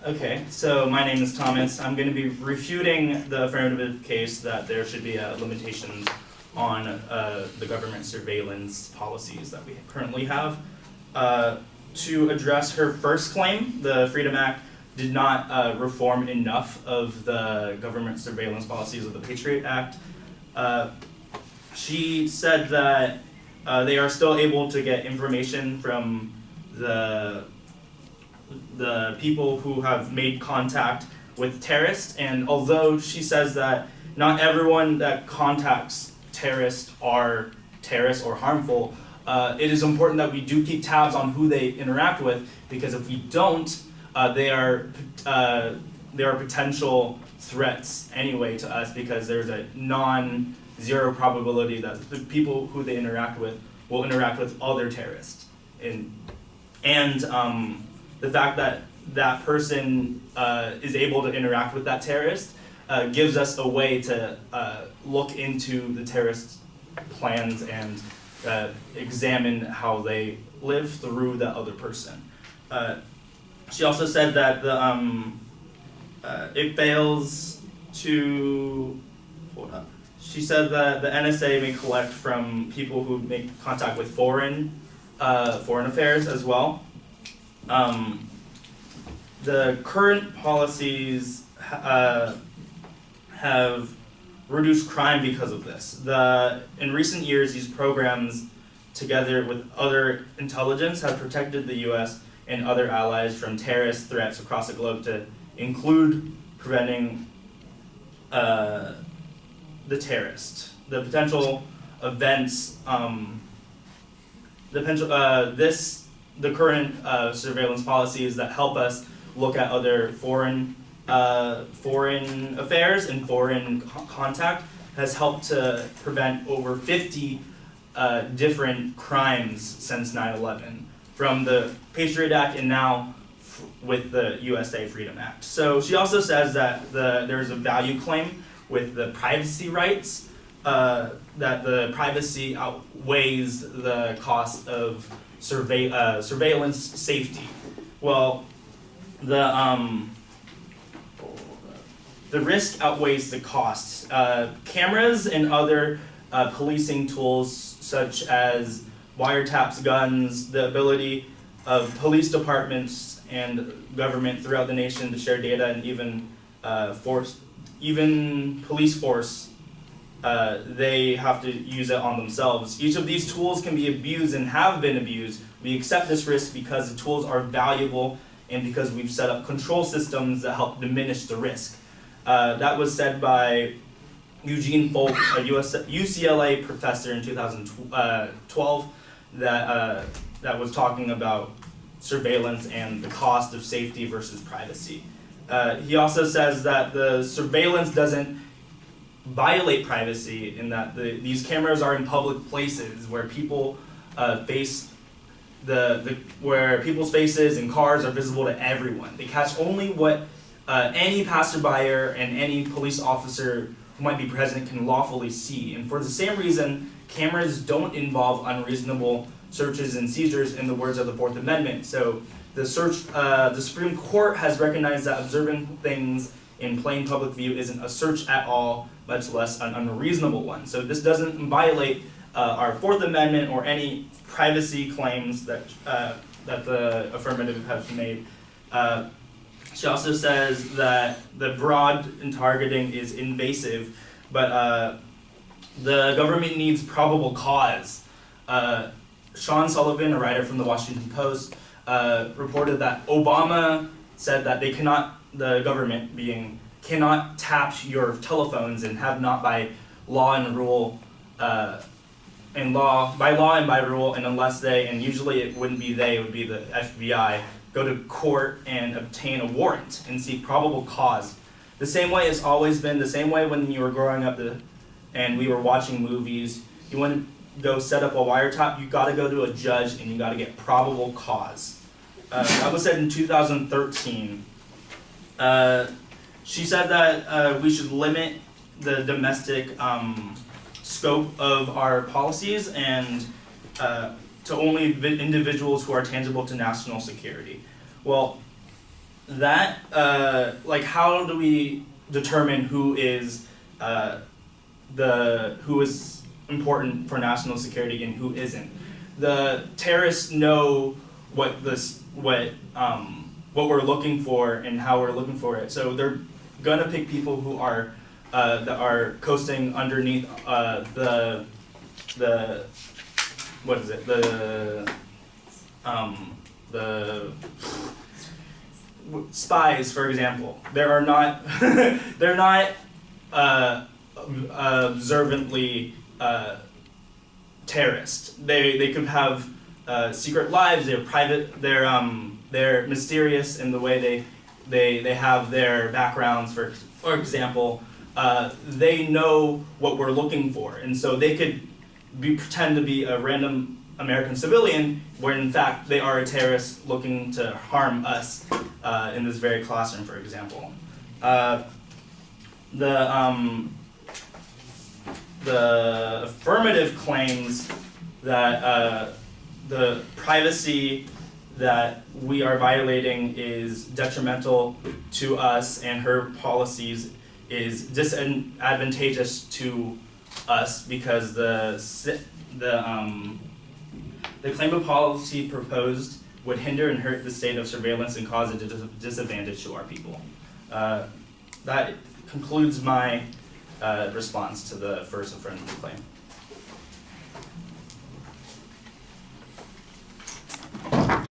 Okay, so my name is Thomas. I'm going to be refuting the affirmative case that there should be limitations on the government surveillance policies that we currently have. To address her first claim, the Freedom Act did not reform enough of the government surveillance policies of the Patriot Act. She said that they are still able to get information from the people who have made contact with terrorists, and although she says that not everyone that contacts terrorists are terrorists or harmful, it is important that we do keep tabs on who they interact with, because if we don't, they are potential threats anyway to us, because there's a non-zero probability that the people who they interact with will interact with other terrorists. And the fact that that person is able to interact with that terrorist gives us a way to look into the terrorist plans and examine how they live through that other person. She also said that it fails to, hold up. She said that the NSA may collect from people who make contact with foreign affairs as well. The current policies have reduced crime because of this. In recent years, these programs, together with other intelligence, have protected the U.S. and other allies from terrorist threats across the globe, to include preventing the terrorist, the potential events, the current surveillance policies that help us look at other foreign affairs and foreign contact has helped to prevent over 50 different crimes since 9/11, from the Patriot Act and now with the USA Freedom Act. So she also says that there's a value claim with the privacy rights, that the privacy outweighs the cost of surveillance safety. Well, the risk outweighs the costs. Cameras and other policing tools, such as wiretaps, guns, the ability of police departments and government throughout the nation to share data, and even police force, they have to use it on themselves. Each of these tools can be abused and have been abused. We accept this risk because the tools are valuable and because we've set up control systems that help diminish the risk. That was said by Eugene Folk, a UCLA professor in 2012, that was talking about surveillance and the cost of safety versus privacy. He also says that the surveillance doesn't violate privacy, in that these cameras are in public places where people where people's faces and cars are visible to everyone. They catch only what any passerby and any police officer who might be present can lawfully see. And for the same reason, cameras don't involve unreasonable searches and seizures, in the words of the Fourth Amendment. So the Supreme Court has recognized that observing things in plain public view isn't a search at all, much less an unreasonable one. So this doesn't violate our Fourth Amendment or any privacy claims that the affirmative has made. She also says that the broad and targeting is invasive, but the government needs probable cause. Sean Sullivan, a writer from the Washington Post, reported that Obama said that the government cannot tap your telephones and have not by law and by rule, and unless and usually it wouldn't be it would be the FBI, go to court and obtain a warrant and seek probable cause. The same way it's always been, the same way when you were growing up and we were watching movies, you want to go set up a wiretap, you got to go to a judge and you got to get probable cause. That was said in 2013. She said that we should limit the domestic scope of our policies and to only individuals who are tangible to national security. Well, that, like, how do we determine who is important for national security and who isn't? The terrorists know what we're looking for and how we're looking for it. So they're gonna pick people who are that are coasting underneath the what is it the spies, for example. There are not they're not observantly terrorists. They could have secret lives. They're private. They're mysterious in the way they have their backgrounds. For example, they know what we're looking for, and so they could pretend to be a random American civilian, when in fact they are a terrorist looking to harm us in this very classroom, for example. The affirmative claims that the privacy that we are violating is detrimental to us and her policies is disadvantageous to us because the claim of policy proposed would hinder and hurt the state of surveillance and cause a disadvantage to our people. That concludes my response to the first affirmative claim.